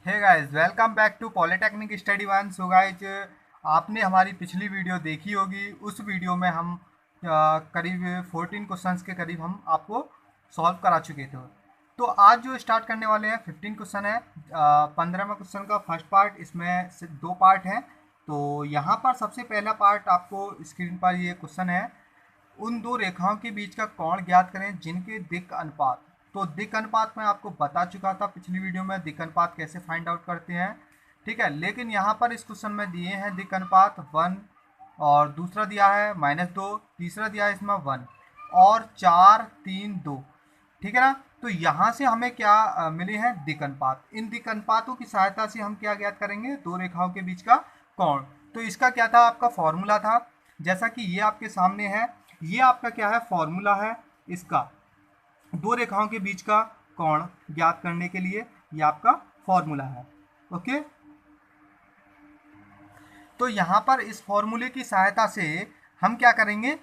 Hey guys, welcome back to polytechnic study one. So guys, आपने हमारी पिछली video देखी होगी। उस वीडियो में हम करीब 14 क्वेश्चंस के करीब हम आपको सॉल्व करा चुके थे। तो आज जो स्टार्ट करने वाले हैं 15 क्वेश्चन है। 15वें क्वेश्चन का फर्स्ट पार्ट, इसमें से दो पार्ट हैं। तो यहाँ पर सबसे पहला पार्ट आपको स्क्रीन पर ये क्वेश्चन है, उन दो रेखाओं के बीच का कोण ज्ञात करें जिनके दिक् अनुपात। तो दिक् अनुपात मैं आपको बता चुका था पिछली वीडियो में, दिक् अनुपात कैसे फाइंड आउट करते हैं, ठीक है। लेकिन यहाँ पर इस क्वेश्चन में दिए हैं दिक् अनुपात 1, और दूसरा दिया है -2, तीसरा दिया है इसमें 1, और 4, 3, 2, ठीक है ना। तो यहाँ से हमें क्या मिले हैं दिक् अनुपात। इन दिक् अनुपातों की सहायता से हम क्या ज्ञात करेंगे, दो रेखाओं के बीच का कोण। तो इसका क्या था, आपका फॉर्मूला था, जैसा कि ये आपके सामने है। ये आपका क्या है, फॉर्मूला है इसका, दो रेखाओं के बीच का कोण ज्ञात करने के लिए ये आपका फॉर्मूला है। ओके, तो यहाँ पर इस फॉर्मूले की सहायता से हम क्या करेंगे,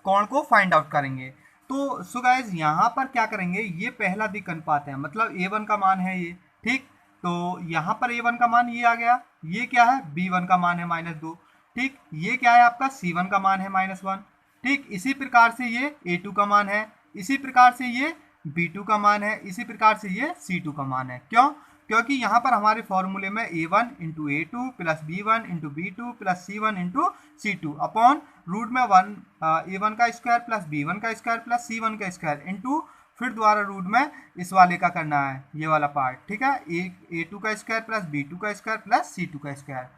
कोण को फाइंड आउट करेंगे। तो सो गाइस, यहाँ पर क्या करेंगे, ये पहला दिक् अनुपात है, मतलब A1 का मान है ये, ठीक। तो यहाँ पर A1 का मान ये आ गया। ये क्या है, B1 का मान है -2, ठीक। ये क्या है, आपका C1 का मान है -1, ठीक। इसी प्रकार से ये A2 का मान है, इसी प्रकार से ये B2 का मान है, इसी प्रकार से ये C2 का मान है। क्यों? क्योंकि यहाँ पर हमारे फॉर्मूले में A1 into A2 plus B1 into B2 plus C1 into C2 upon root में 1 A1 का स्क्वायर प्लस B1 का स्क्वायर प्लस C1 का स्क्वायर इंटू फिर दोबारा रूट में इस वाले का करना है, ये वाला पार्ट, ठीक है। A2 का स्क्वायर प्लस B2 का स्क्वायर प्लस C2 का स्क्वायर।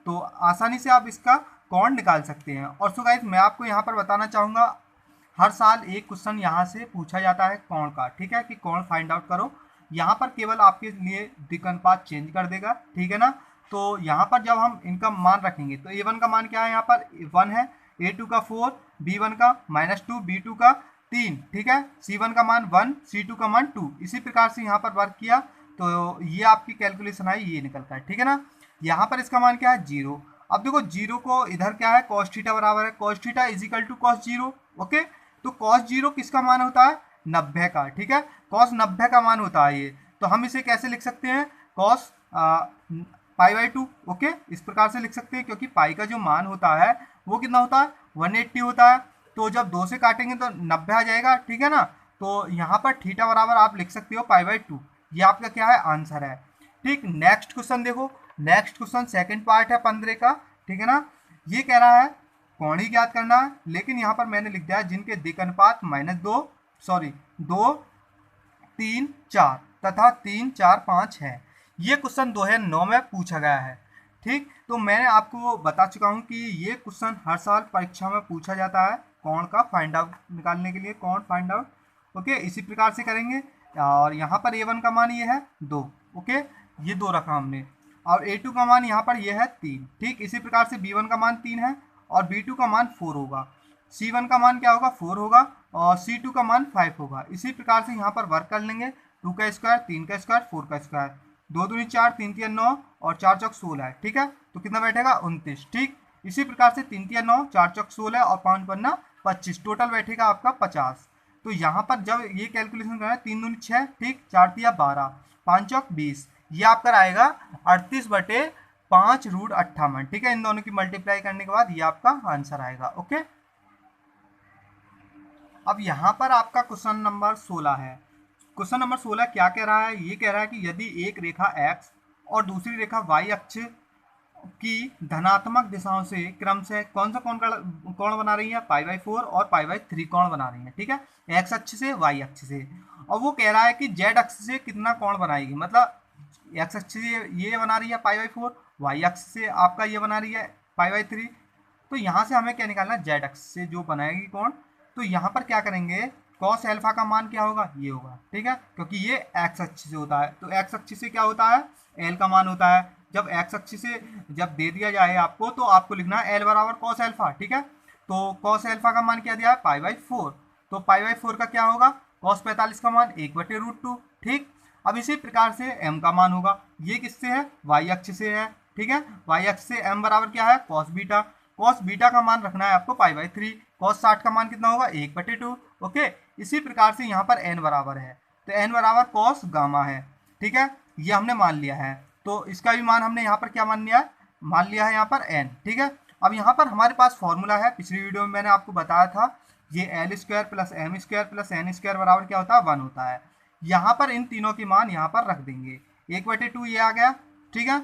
तो आसानी से आप इसका कोण निकाल सकते हैं। और सो गाइस, मैं आपको यहाँ पर बताना चाहूँगा, हर साल एक क्वेश्चन यहाँ से पूछा जाता है कोण का, ठीक है, कि कोण फाइंड आउट करो। यहाँ पर केवल आपके लिए दिक् अनुपात चेंज कर देगा, ठीक है ना। तो यहाँ पर जब हम इनका मान रखेंगे तो A1 का मान क्या है, यहाँ पर 1 है, A2 का 4, B1 का -2, B2 का 3, ठीक है, C1 का मान 1, C2 का मान 2। इसी प्रकार से यहाँ पर वर्क किया तो ये आपकी कैलकुलेशन आई, ये निकलता है, ठीक है ना। यहाँ पर इसका मान क्या है, 0। अब देखो, 0 को इधर क्या है, cos थीटा बराबर है cos theta is equal to cos 0। Okay, तो cos 0 किसका मान होता है, 90 का, ठीक है, cos 90 का मान होता है ये। तो हम इसे कैसे लिख सकते हैं, cos π/2। ओके, इस प्रकार से लिख सकते हैं, क्योंकि पाई का जो मान होता है वो कितना होता है, 180 होता है। तो जब 2 से काटेंगे तो 90 आ जाएगा, ठीक है ना। तो यहाँ पर थीटा बराबर आप लिख सकते हो π/2। ये आपका क्या है, आंसर है, ठीक। नेक्स्ट क्वेश्चन देखो, नेक्स्ट क्वेश्चन सेकंड पार्ट है 15 का, ठीक है ना। ये कह रहा है कोण ही ज्ञात करना है, लेकिन यहाँ पर मैंने लिख दिया है जिनके दिक् अनुपात -2, 3, 4 तथा 3, 4, 5 है। ये क्वेश्चन 2009 में पूछा गया है, ठीक। तो मैंने आपको बता चुका हूँ कि ये क्वेश्चन हर साल परीक्षा में पूछा जाता है, कोण का फाइंड आउट निकालने के लिए, कोण फाइंड आउट। ओके, इसी प्रकार से करेंगे। और यहाँ पर A1 का मान ये है 2, ओके, ये 2 रखा हमने, और A2 का मान यहाँ पर ये है 3, ठीक। इसी प्रकार से B1 का मान 3 है और B2 का मान 4 होगा, C1 का मान क्या होगा, 4 होगा, और C2 का मान 5 होगा। इसी प्रकार से यहाँ पर वर्क कर लेंगे, 2 का स्क्वायर, 3 का स्क्वायर, 4 का स्क्वायर, 2 दूनी 4, 3 तिया 9 और 4 चौक 16 है, ठीक है। तो कितना बैठेगा, 29, ठीक। इसी प्रकार से 3 तिया 9, 4 चौक 16 और 5 पन्ना 25, टोटल बैठेगा आपका 50। तो यहाँ पर जब ये कैलकुलेशन करना है, 3 दूनी 6, ठीक, 4 तिया 12, 5 चौक 20, ये आपका आएगा 38/5√58, ठीक है। इन दोनों की मल्टीप्लाई करने के बाद ये आपका आंसर आएगा। ओके, अब यहाँ पर आपका क्वेश्चन नंबर 16 है। क्वेश्चन नंबर 16 क्या कह रहा है, ये कह रहा है कि यदि एक रेखा x और दूसरी रेखा y अक्ष की धनात्मक दिशाओं से क्रमशः कौन सा कोण बना रही है, π/4 और π/3 कोण बना रही है, ठीक है, x अक्ष से y अक्ष से। और वो कह रहा है कि z अक्ष से कितना कोण बनाएगी, मतलब x अक्ष से ये बना रही है π/4, y अक्ष से आपका ये बना रही है π/3। तो यहाँ से हमें क्या निकालना है, z अक्ष से जो बनाएगी कोण। तो यहाँ पर क्या करेंगे, cos अल्फा का मान क्या होगा, ये होगा, ठीक है, क्योंकि ये x अक्ष से होता है। तो x अक्ष से क्या होता है, l का मान होता है। जब x अक्ष से जब दे दिया जाए आपको, तो आपको लिखना है l बराबर cos अल्फा, ठीक है। तो cos अल्फा का मान क्या दिया है, π/4। तो π/4 का क्या होगा, cos 45 का मान 1/√2, ठीक। अब इसी प्रकार से m का मान होगा, ये किससे है, y अक्ष से है, ठीक है। y अक्ष से m बराबर क्या है, cos बीटा। cos बीटा का मान रखना है आपको π/3। cos 60 का मान कितना होगा, 1/2। ओके, इसी प्रकार से यहाँ पर n बराबर है, तो n बराबर cos गामा है, ठीक है, ये हमने मान लिया है। तो इसका भी मान हमने यहाँ पर क्या मान लिया है, मान लिया है यहाँ पर n, ठीक है। अब यहाँ पर हमारे पास फॉर्मूला है, पिछली वीडियो में मैंने आपको बताया था, ये L square plus M square plus N square बराबर क्या होता है, 1 होता है। यहाँ पर इन तीनों की मान यहाँ पर रख देंगे, 1/2 ये आ गया, ठीक है,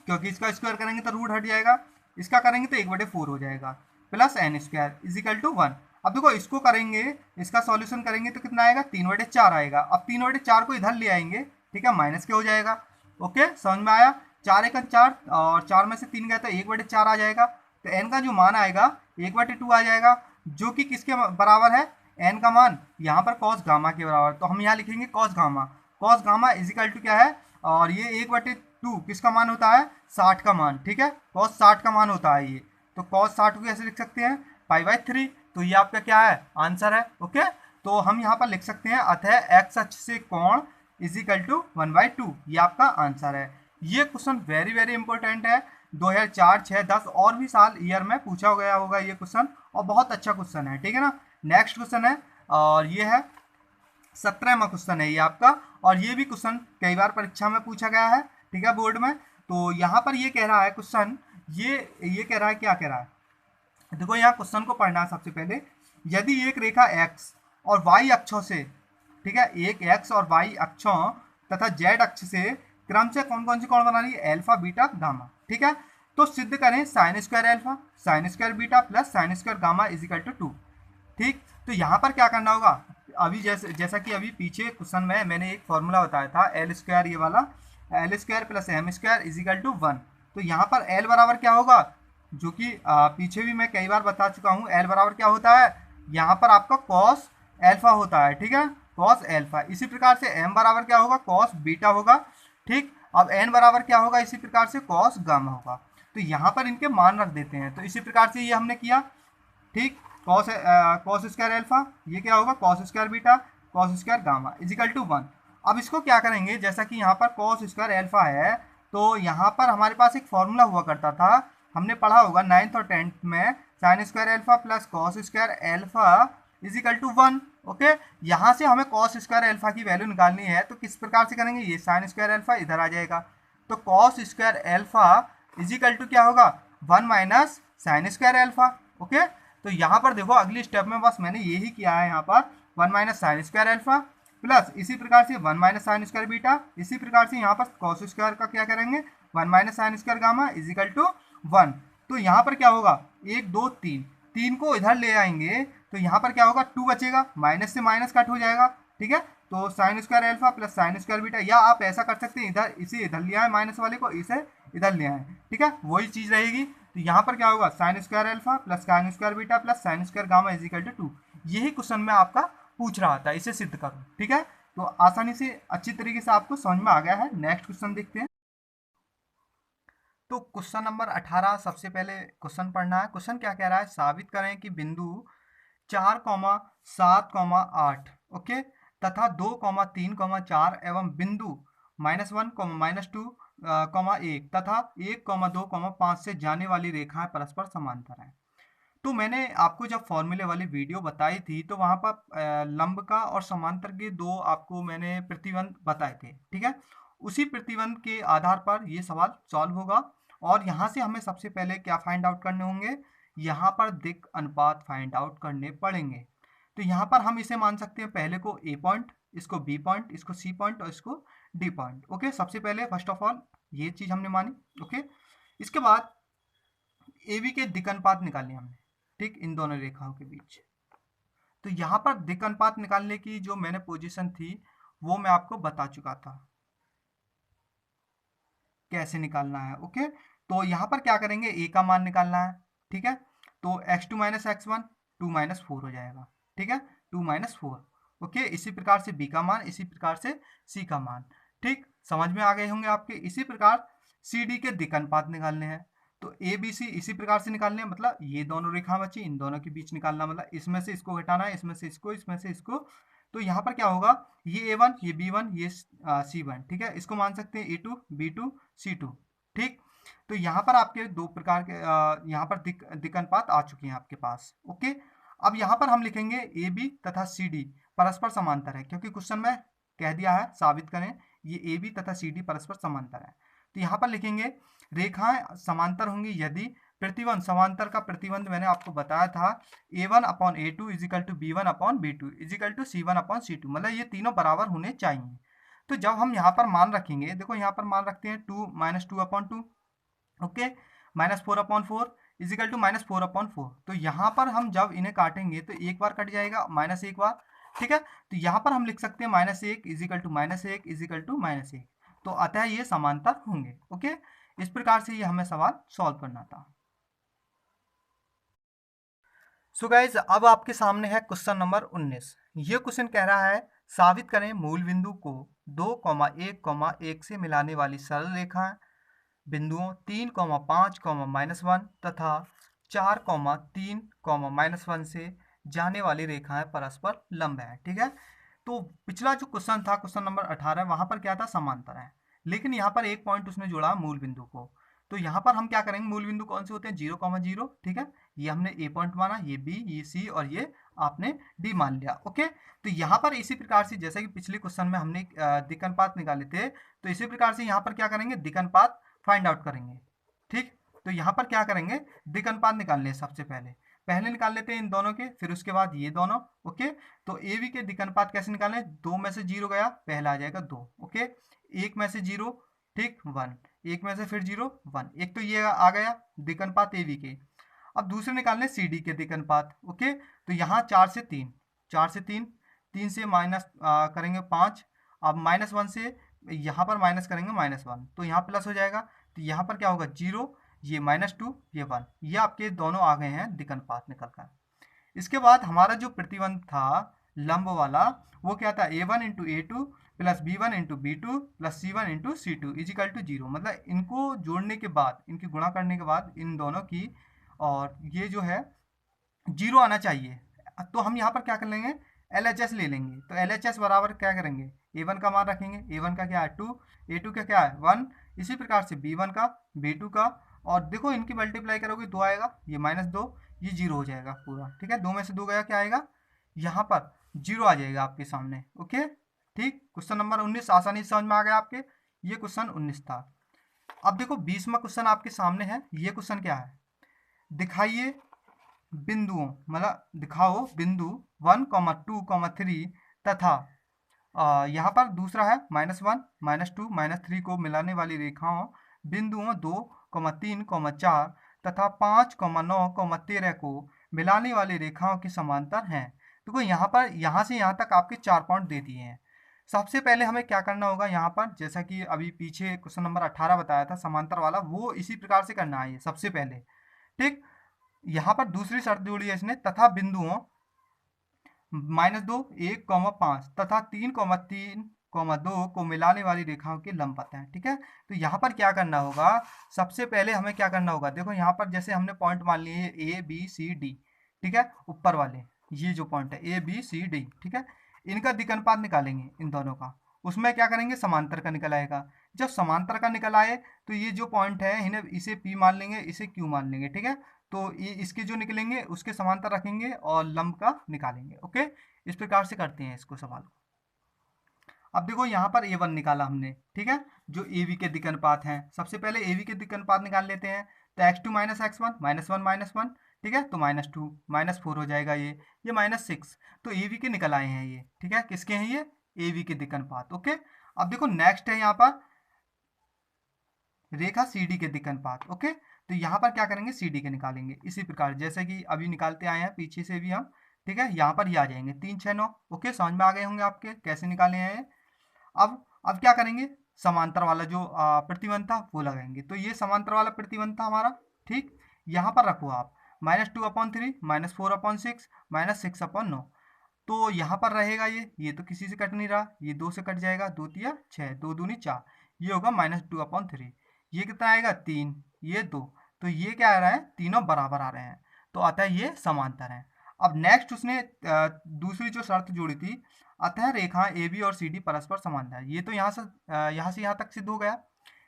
क्योंकि इसका स्क्वायर करेंगे तो रूट हट जाएगा, इसका करेंगे तो 1/4 हो जाएगा, plus N square equal to 1। अब देखो इसको करेंगे, इसका सॉल्यूशन करेंगे तो कितना आएगा, 3/4 आएगा। अब 3/4 को इधर ले आएंगे, ठीक है, माइनस के हो जाएगा। ओके, समझ में आया। 4 1 4 और 4 में से 3 गया तो 1/4 आ जाएगा। तो एन का जो मान आएगा 1/2 आ जाएगा, जो कि किसके बराबर है, एन का मान यहाँ पर कॉस गामा के बराबर। तो हम यहाँ लिखेंगे cos gamma, cos gamma equal to क्या है, और ये 1/2 किसका मान होता है, 60 का मान, ठीक है, कॉस 60 का मान होता है ये। तो कॉस 60 को कैसे लिख सकते हैं, π/3। तो ये आपका क्या है, आंसर है। ओके, तो हम यहाँ पर लिख सकते हैं अतः एक्स अक्ष से कोण इजिकल टू 1/2, ये आपका आंसर है। ये क्वेश्चन वेरी वेरी इंपॉर्टेंट है, 2004, 6, 10 और भी साल ईयर में पूछा गया होगा ये क्वेश्चन, और बहुत अच्छा क्वेश्चन है, ठीक है ना। नेक्स्ट क्वेश्चन है, और ये है 17वां क्वेश्चन है ये आपका, और ये भी क्वेश्चन कई बार परीक्षा में पूछा गया है, ठीक है, बोर्ड में। तो यहाँ पर ये कह रहा है क्वेश्चन, ये कह रहा है, क्या कह रहा है, देखो यहाँ क्वेश्चन को पढ़ना है सबसे पहले। यदि एक रेखा x और y अक्षों से, ठीक है, एक x और y अक्षों तथा z अक्ष से क्रम से कौन कौन सी कोण बना रही है, अल्फा बीटा गामा, ठीक है। तो सिद्ध करें sine square alpha sine square beta plus sine square gamma equal to 2, ठीक। तो यहाँ पर क्या करना होगा, अभी जैसा कि अभी पीछे क्वेश्चन में मैंने एक फॉर्मूला बताया था, एल स्क्वायर, ये वाला L square plus M square equal to 1। तो यहाँ पर एल बराबर क्या होगा, जो कि पीछे भी मैं कई बार बता चुका हूँ, एल बराबर क्या होता है, यहाँ पर आपका कॉस एल्फा होता है, ठीक है, कॉस एल्फा। इसी प्रकार से एम बराबर क्या होगा, कॉस बीटा होगा, ठीक। अब एन बराबर क्या होगा, इसी प्रकार से कॉस गामा होगा। तो यहाँ पर इनके मान रख देते हैं। तो इसी प्रकार से ये हमने किया, ठीक, कॉस स्क्वायर एल्फा, ये क्या होगा, cos square beta cos square gamma equal to 1। अब इसको क्या करेंगे, जैसा कि यहाँ पर कॉस स्क्वायर एल्फा है, तो यहाँ पर हमारे पास एक फॉर्मूला हुआ करता था, हमने पढ़ा होगा 9th और 10th में, sine square alpha plus cos square alpha equal to 1। Okay, यहाँ से हमें कॉस स्क्वायर एल्फा की वैल्यू निकालनी है, तो किस प्रकार से करेंगे, ये साइन स्क्वायर एल्फा इधर आ जाएगा, तो cos square alpha equal to क्या होगा, 1 minus sine square alpha. Okay, तो यहाँ पर देखो अगली स्टेप में बस मैंने यही किया है, यहाँ पर 1 minus sine square alpha plus इसी प्रकार से 1 माइनस साइन स्क्वायर बीटा, इसी प्रकार से यहाँ पर कॉस स्क्वायर का क्या करेंगे, 1 minus sine square gamma equal to 1। तो यहाँ पर क्या होगा, 1 2 3, 3 को इधर ले आएंगे तो यहाँ पर क्या होगा, 2 बचेगा, माइनस से माइनस कट हो जाएगा, ठीक है। तो sign square alpha plus sine square beta, या आप ऐसा कर सकते हैं, इधर इसे इधर ले आए माइनस वाले को, इसे इधर ले आए, ठीक है, वही चीज़ रहेगी। तो यहाँ पर क्या होगा, sine square alpha plus sine square beta plus sine square gamma equal to 2। यही क्वेश्चन में आपका पूछ रहा था, इसे सिद्ध करो, ठीक है। तो आसानी से अच्छी तरीके से आपको समझ में आ गया है। नेक्स्ट क्वेश्चन देखते हैं। तो क्वेश्चन नंबर 18 सबसे पहले क्वेश्चन पढ़ना है। क्वेश्चन क्या कह रहा है, साबित करें कि बिंदु 4,7,8 ओके तथा 2,3,4 एवं बिंदु -1, -2, -1 तथा 1,2,5 से जाने वाली रेखाएं परस्पर समांतर हैं। तो मैंने आपको जब फॉर्मूले वाली वीडियो बताई थी, तो वहां पर लंब का और समांतर के दो आपको मैंने प्रतिबंध बताए थे, ठीक है। उसी प्रतिबंध के आधार पर ये सवाल सॉल्व होगा, और यहाँ से हमें सबसे पहले क्या फाइंड आउट करने होंगे, यहाँ पर दिक् अनुपात फाइंड आउट करने पड़ेंगे। तो यहाँ पर हम इसे मान सकते हैं, पहले को ए पॉइंट, इसको बी पॉइंट, इसको सी पॉइंट और इसको डी पॉइंट। ओके, सबसे पहले फर्स्ट ऑफ ऑल ये चीज हमने मानी। ओके, इसके बाद ए बी के दिक् अनुपात निकाले हमने, ठीक, इन दोनों रेखाओं के बीच। तो यहाँ पर दिक् अनुपात निकालने की जो मैंने पोजीशन थी वो मैं आपको बता चुका था कैसे निकालना है। ओके, तो यहाँ पर क्या करेंगे, ए का मान निकालना है, ठीक है। तो x2 माइनस x1 2 माइनस 4 हो जाएगा, ठीक है, 2 माइनस 4। ओके, इसी प्रकार से b का मान, इसी प्रकार से c का मान, ठीक, समझ में आ गए होंगे आपके। इसी प्रकार सी डी के दिक् अनुपात निकालने हैं, तो ए बी सी इसी प्रकार से निकालने हैं, मतलब ये दोनों रेखा बची, इन दोनों के बीच निकालना, मतलब इसमें से इसको घटाना है, इसमें से इसको, इसमें से इसको। तो यहाँ पर क्या होगा, ये a1 ये b1 ये c1, ठीक है, इसको मान सकते हैं a2 b2 c2, ठीक। तो यहाँ पर आपके दो प्रकार के यहाँ पर दिक् अनुपात आ चुके हैं आपके पास। ओके, अब यहाँ पर हम लिखेंगे ए बी तथा सी डी परस्पर समांतर है, क्योंकि क्वेश्चन में कह दिया है साबित करें ये ए बी तथा सी डी परस्पर समांतर है। तो यहाँ पर लिखेंगे रेखाएं समांतर होंगी यदि प्रतिबंध, समांतर का प्रतिबंध मैंने आपको बताया था, A1 upon A2 equal to B1 upon B2 equal to C1 upon C2, मतलब ये तीनों बराबर होने चाहिए। तो जब हम यहाँ पर मान रखेंगे, देखो यहाँ पर मान रखते हैं 2 minus 2 upon 2, okay, minus 4 upon 4 equal to minus 4 upon 4। तो यहाँ पर हम जब इन्हें काटेंगे तो एक बार कट जाएगा, माइनस एक बार, ठीक है। तो यहाँ पर हम लिख सकते हैं माइनस एक इजिकल टू माइनस एक इजिकल टू माइनस एक। तो अतः ये समांतर होंगे, ओके। इस प्रकार से ये हमें सवाल सॉल्व करना था। सो गाइज अब आपके सामने है क्वेश्चन नंबर 19। ये क्वेश्चन कह रहा है साबित करें मूल बिंदु को 2,1,1 से मिलाने वाली सरल रेखाएं बिंदुओं 3,5,-1 तथा 4,3,-1 से जाने वाली रेखाएं परस्पर लंब हैं, ठीक है। तो पिछला जो क्वेश्चन था क्वेश्चन नंबर 18, वहां पर क्या था, समांतर है, लेकिन यहाँ पर एक पॉइंट उसने जोड़ा मूल बिंदु को। तो यहाँ पर हम क्या करेंगे, मूल बिंदु कौन से होते हैं, 0,0, ठीक है। ये हमने ए पॉइंट माना, ये बी, ये सी और ये आपने डी मान लिया, ओके। तो यहाँ पर इसी प्रकार से जैसे कि पिछले क्वेश्चन में हमने दिक्कनपात निकाले थे, तो इसी प्रकार से यहाँ पर क्या करेंगे, दिक्कनपात फाइंड आउट करेंगे, ठीक। तो यहाँ पर क्या करेंगे, दिक्कनपात निकालने हैं। सबसे पहले निकाल लेते हैं इन दोनों के, फिर उसके बाद ये दोनों, ओके। तो ए बी के दिक्कनपात कैसे निकालें, 2 में से 0 गया, पहला आ जाएगा 2, ओके। 1 में से 0, ठीक, 1, 1 में से फिर 0, 1, एक तो ये आ गया दिक्कनपात ए बी के। अब दूसरे निकालने सी डी के दिक्कनपात, ओके। तो यहाँ 4 से 3, 4 से 3, 3 से माइनस करेंगे 5, अब -1 से यहाँ पर माइनस करेंगे -1, तो यहाँ प्लस हो जाएगा। तो यहाँ पर क्या होगा, 0, ये -2, ये 1, ये आपके दोनों आ गए हैं दिक्कनपात निकल कर। इसके बाद हमारा जो प्रतिबंध था लंब वाला, वो क्या था, A1 into A2 plus B1 into B2 plus C1 into C2 equal to 0। मतलब इनको जोड़ने के बाद, इनकी गुणा करने के बाद इन दोनों की, और ये जो है 0 आना चाहिए। तो हम यहाँ पर क्या कर लेंगे, LHS ले लेंगे। तो LHS बराबर क्या करेंगे, A1 का मान रखेंगे, A1 का क्या है 2, A2 का क्या है 1, इसी प्रकार से B1 का, B2 का, और देखो इनकी मल्टीप्लाई करोगे 2 आएगा, ये -2, ये 0 हो जाएगा पूरा, ठीक है। 2 में से 2 गया, क्या आएगा, यहाँ पर 0 आ जाएगा आपके सामने, ओके, ठीक। क्वेश्चन नंबर 19 आसानी से समझ में आ गया आपके, ये क्वेश्चन 19 था। अब देखो 20वां क्वेश्चन आपके सामने है। ये क्वेश्चन क्या है, दिखाइए बिंदुओं, मतलब दिखाओ बिंदु 1, 2, 3 तथा यहाँ पर दूसरा है -1, -2, -3 को मिलाने वाली रेखाओं बिंदुओं 2, 3, 4 तथा 5, 9, 13 को मिलाने वाली रेखाओं के समांतर हैं। देखो यहाँ पर, यहाँ से यहाँ तक आपके 4 पॉइंट दे दिए हैं। सबसे पहले हमें क्या करना होगा, यहाँ पर जैसा कि अभी पीछे क्वेश्चन नंबर 18 बताया था समांतर वाला, वो इसी प्रकार से करना है सबसे पहले, ठीक। यहाँ पर दूसरी शर्त जोड़ी है इसने, तथा बिंदुओं -2, 1, 5 तथा 3, 3, 2 को मिलाने वाली रेखाओं के लंब पता है, ठीक है। तो यहाँ पर क्या करना होगा, सबसे पहले हमें क्या करना होगा, देखो यहाँ पर जैसे हमने पॉइंट मान लिए A B C D, ठीक है, ऊपर वाले ये जो पॉइंट है A B C D, ठीक है, इनका दिक्कनपात निकालेंगे इन दोनों का। उसमें क्या करेंगे, समांतर का निकल आएगा। जब समांतर का निकल आए तो ये जो पॉइंट है इन्हें, इसे P मान लेंगे, इसे Q मान लेंगे, ठीक है। तो ये इसके जो निकलेंगे उसके समांतर रखेंगे और लंब का निकालेंगे, ओके। इस प्रकार से करते हैं इसको सवाल को। अब देखो यहाँ पर A1 निकाला हमने, ठीक है, जो AB के दिक्कनपात हैं। सबसे पहले AB के दिक्कनपात निकाल लेते हैं। तो x2 - x1 -1, ठीक है, तो -2, -4 हो जाएगा ये -6। तो AB के निकल आए हैं ये, ठीक है, किसके हैं ये, AB के दिक्कनपात, ओके। अब देखो नेक्स्ट है यहाँ पर रेखा CD के दिक्कनपात, ओके। तो यहाँ पर क्या करेंगे, CD के निकालेंगे इसी प्रकार जैसे कि अभी निकालते आए हैं पीछे से भी हम, ठीक है। यहाँ पर ही आ जाएंगे 3, 6, 9, ओके। समझ में आ गए होंगे आपके कैसे निकाले हैं। अब क्या करेंगे, समांतर वाला जो प्रतिबंध था वो लगाएंगे। तो ये समांतर वाला प्रतिबंध था हमारा, ठीक। यहाँ पर रखो आप -2/3, -4/6, -6/9। तो यहाँ पर रहेगा ये तो किसी से कट नहीं रहा, ये 2 से कट जाएगा, 2 तिया 6, 2 दूनी 4, ये होगा -2/3। ये कितना आएगा 3, ये 2, तो ये क्या आ रहा है, तीनों बराबर आ रहे हैं, तो अतः ये समांतर है। अब नेक्स्ट उसने दूसरी जो शर्त जोड़ी थी, अतः रेखा ए बी और सी डी परस्पर समांतर है। ये तो यहाँ से यहाँ तक सिद्ध हो गया।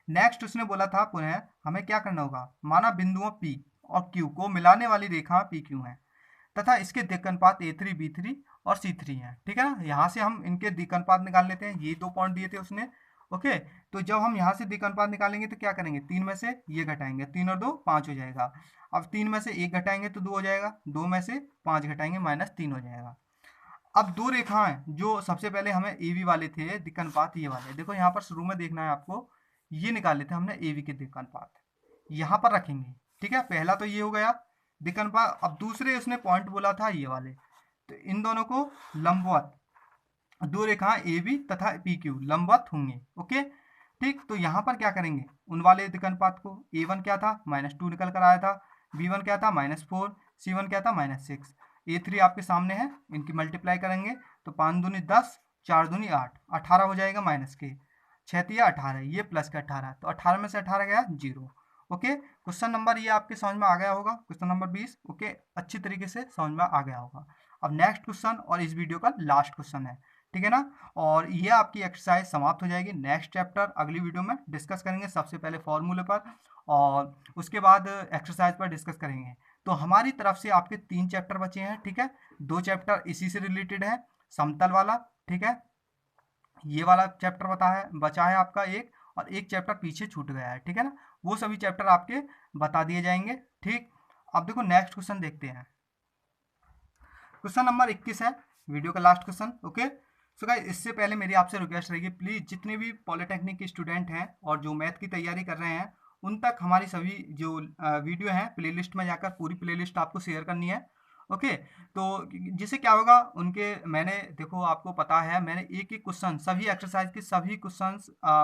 नेक्स्ट उसने बोला था पुनः हमें क्या करना होगा, माना बिंदुओं P और Q को मिलाने वाली रेखा PQ है तथा इसके दिक्कनपात A3, B3 और C3 हैं, ठीक है ना। यहाँ से हम इनके दिक्कनपात निकाल लेते हैं। ये 2 पॉइंट दिए थे उसने, ओके, तो जब हम यहाँ से दिक अनुपात निकालेंगे तो क्या करेंगे, 3 में से ये घटाएंगे, 3 और 2 5 हो जाएगा। अब 3 में से 1 घटाएंगे तो 2 हो जाएगा, 2 में से 5 घटाएंगे -3 हो जाएगा। अब दो रेखाएं जो सबसे पहले हमें ए बी वाले थे दिक अनुपात, ये वाले देखो यहाँ पर शुरू में देखना है आपको, ये निकाले थे हमने ए बी के दिक अनुपात, यहाँ पर रखेंगे। ठीक है, पहला तो ये हो गया दिक अनुपात। अब दूसरे उसने पॉइंट बोला था ये वाले, तो इन दोनों को लंबवत, दो रेखाएं ए बी तथा पी क्यू लंबवत होंगे। ओके, ठीक, तो यहाँ पर क्या करेंगे, उन वाले दिक अनुपात को, ए वन क्या था -2 निकल कर आया था, बी वन क्या था -4, सी वन क्या था -6, ए थ्री आपके सामने है, इनकी मल्टीप्लाई करेंगे तो 5 दूनी 10, 4 दूनी 8, 18 हो जाएगा माइनस के, 6 तिया 18, ये प्लस का 18, तो 18 में से 18 गया 0। ओके, क्वेश्चन नंबर ये आपके समझ में आ गया होगा, क्वेश्चन नंबर 20। ओके, अच्छी तरीके से समझ में आ गया होगा। अब नेक्स्ट क्वेश्चन और इस वीडियो का लास्ट क्वेश्चन है, ठीक है ना, और ये आपकी एक्सरसाइज समाप्त हो जाएगी। नेक्स्ट चैप्टर अगली वीडियो में डिस्कस करेंगे, सबसे पहले फॉर्मूले पर और उसके बाद एक्सरसाइज पर डिस्कस करेंगे। तो हमारी तरफ से आपके 3 चैप्टर बचे हैं, ठीक है, 2 चैप्टर इसी से रिलेटेड है, समतल वाला, ठीक है, ये वाला चैप्टर बचा है आपका एक, और एक चैप्टर पीछे छूट गया है, ठीक है ना, वो सभी चैप्टर आपके बता दिए जाएंगे। ठीक, अब देखो नेक्स्ट क्वेश्चन देखते हैं, क्वेश्चन नंबर 21 है, वीडियो का last question. Okay, so guys इससे पहले मेरी आपसे रिक्वेस्ट रहेगी, प्लीज़ जितने भी पॉलिटेक्निक के स्टूडेंट हैं और जो मैथ की तैयारी कर रहे हैं, उन तक हमारी सभी जो वीडियो हैं प्लेलिस्ट में जाकर पूरी प्लेलिस्ट आपको शेयर करनी है। ओके, तो जिससे क्या होगा, उनके मैंने देखो आपको पता है मैंने एक एक क्वेश्चन सभी एक्सरसाइज के सभी क्वेश्चन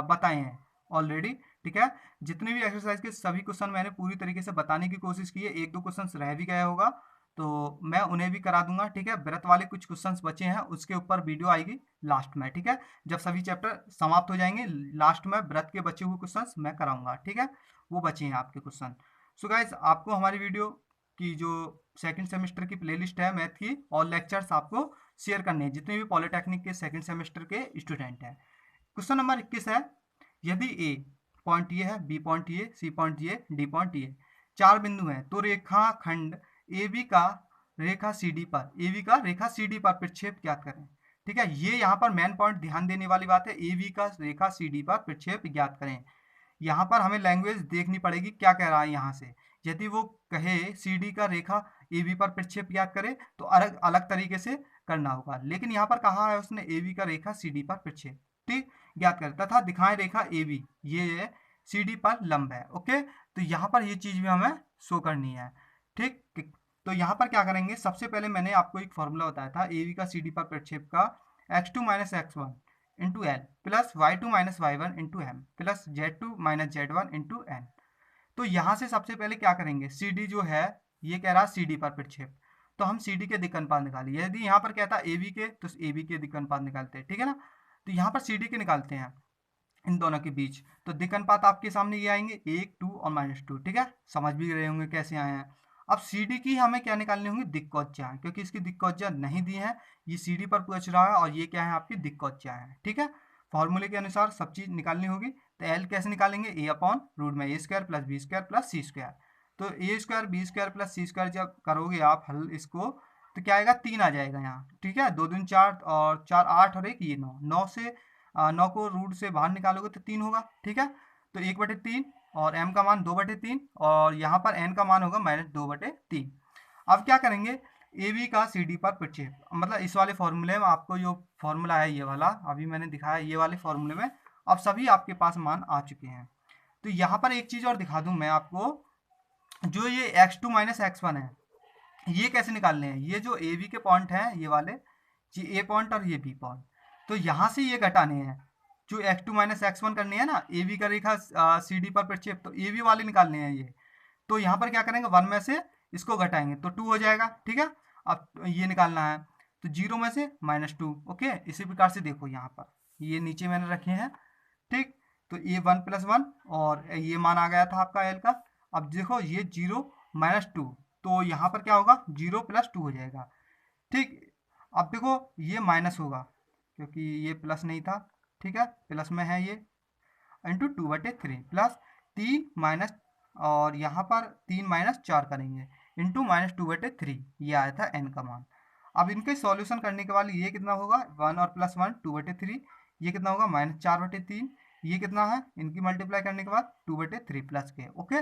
बताए हैं ऑलरेडी, ठीक है, जितने भी एक्सरसाइज के सभी क्वेश्चन मैंने पूरी तरीके से बताने की कोशिश की है, एक दो क्वेश्चन रह भी गया होगा तो मैं उन्हें भी करा दूंगा। ठीक है, व्रत वाले कुछ क्वेश्चंस बचे हैं, उसके ऊपर वीडियो आएगी लास्ट में। ठीक है, जब सभी चैप्टर समाप्त हो जाएंगे लास्ट में व्रत के बचे हुए क्वेश्चंस मैं कराऊंगा। ठीक है, वो बचे हैं आपके क्वेश्चन। सो गाइज आपको हमारी वीडियो की जो सेकंड सेमेस्टर की प्लेलिस्ट है मैथ की, और लेक्चर्स आपको शेयर करने हैं जितने भी पॉलिटेक्निक के सेकंड सेमेस्टर के स्टूडेंट हैं। क्वेश्चन नंबर 21 है, यदि ए पॉइंट ये है, बी पॉइंट ये, सी पॉइंट ये, डी पॉइंट ये, 4 बिंदु हैं, तो रेखाखंड ए बी का रेखा सी डी पर, ए बी का रेखा सी डी पर प्रक्षेप ज्ञात करें। ठीक है, ये यहाँ पर मेन पॉइंट ध्यान देने वाली बात है, ए बी का रेखा सी डी पर प्रक्षेप ज्ञात करें। यहाँ पर हमें लैंग्वेज देखनी पड़ेगी क्या कह रहा है यहाँ से। यदि वो कहे सी डी का रेखा ए बी पर प्रक्षेप ज्ञात करे तो अलग अलग तरीके से करना होगा, लेकिन यहाँ पर कहा है उसने ए बी का रेखा सी डी पर प्रक्षेप ठीक ज्ञात करे तथा दिखाएं रेखा ए बी ये सी डी पर लंब है। ओके, तो यहाँ पर ये चीज भी हमें शो करनी है। ठीक, तो यहाँ पर क्या करेंगे, सबसे पहले मैंने आपको एक फॉर्मूला बताया था ए बी का सी डी पर प्रक्षेप का, x2 माइनस x1 into L plus y2 minus y1 into M plus z2 minus z1 into N. तो यहाँ से सबसे पहले क्या करेंगे, सी डी जो है ये कह रहा है सी डी पर प्रक्षेप, तो हम सी डी के दिक् अनुपात निकालिए। यदि यहाँ पर कहता है ए बी के तो ए बी के दिक् अनुपात निकालते हैं, ठीक है ना, तो यहाँ पर सी डी के निकालते हैं इन दोनों के बीच, तो दिक् अनुपात आपके सामने ये आएंगे 1 2 और -2। ठीक है, समझ भी रहे होंगे कैसे आए हैं। अब सी डी की हमें क्या निकालनी होंगी, दिक्कौज्जा, क्योंकि इसकी दिक्कौज्जा नहीं दी है, ये सी डी पर पूछ रहा है और ये क्या है आपकी दिक्कौज्जा है। ठीक है, फॉर्मूले के अनुसार सब चीज़ निकालनी होगी। तो एल कैसे निकालेंगे, ए अपॉन रूट में a square plus b square plus c square. तो a square b square plus c square जब करोगे आप हल इसको तो क्या आएगा, 3 आ जाएगा यहाँ। ठीक है, 2 दूनी 4 और 4 8 और 1 ये 9, 9 से 9 को रूट से बाहर निकालोगे तो 3 होगा। ठीक है, तो 1/3 और m का मान 2/3 और यहाँ पर n का मान होगा -2/3। अब क्या करेंगे, ए बी का सी डी पर प्रक्षेप, मतलब इस वाले फॉर्मूले में आपको जो फॉर्मूला है ये वाला अभी मैंने दिखाया, ये वाले फॉर्मूले में अब सभी आपके पास मान आ चुके हैं। तो यहाँ पर एक चीज़ और दिखा दूँ मैं आपको, जो ये x2 माइनस x1 है ये कैसे निकालने हैं, ये जो ए बी के पॉइंट हैं ये वाले, ये ए पॉइंट और ये बी पॉइंट, तो यहाँ से ये घटाने हैं, जो x2 माइनस x1 करनी है ना, ए बी का रेखा सी डी पर प्रक्षेप, तो ए बी वाले निकालने हैं ये। तो यहाँ पर क्या करेंगे, 1 में से इसको घटाएंगे तो 2 हो जाएगा। ठीक है, अब ये निकालना है तो 0 में से -2। ओके, इसी प्रकार से देखो यहाँ पर ये नीचे मैंने रखे हैं। ठीक, तो ये 1 + 1 और ये मान आ गया था आपका एल का। अब देखो ये 0 -2, तो यहाँ पर क्या होगा, 0 + 2 हो जाएगा। ठीक, अब देखो ये माइनस होगा क्योंकि ये प्लस नहीं था। ठीक है, प्लस में है ये, इंटू 2/3 प्लस 3 माइनस, और यहाँ पर 3 - 4 करेंगे इंटू -2/3, ये आया था n का मान। अब इनके सॉल्यूशन करने के बाद ये कितना होगा, 1 और +1 2/3, ये कितना होगा -4/3, ये कितना है, इनकी मल्टीप्लाई करने के बाद 2/3 प्लस के। ओके,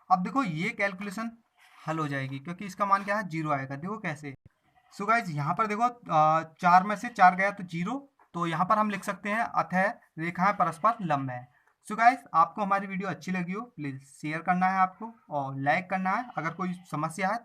अब देखो ये कैलकुलेशन हल हो जाएगी क्योंकि इसका मान क्या है, 0 आएगा। देखो कैसे। सो गाइज यहाँ पर देखो 4 में से 4 गया तो 0, तो यहाँ पर हम लिख सकते हैं अतः रेखाएं परस्पर लंब है। सो गाइज आपको हमारी वीडियो अच्छी लगी हो प्लीज़ शेयर करना है आपको और लाइक करना है। अगर कोई समस्या है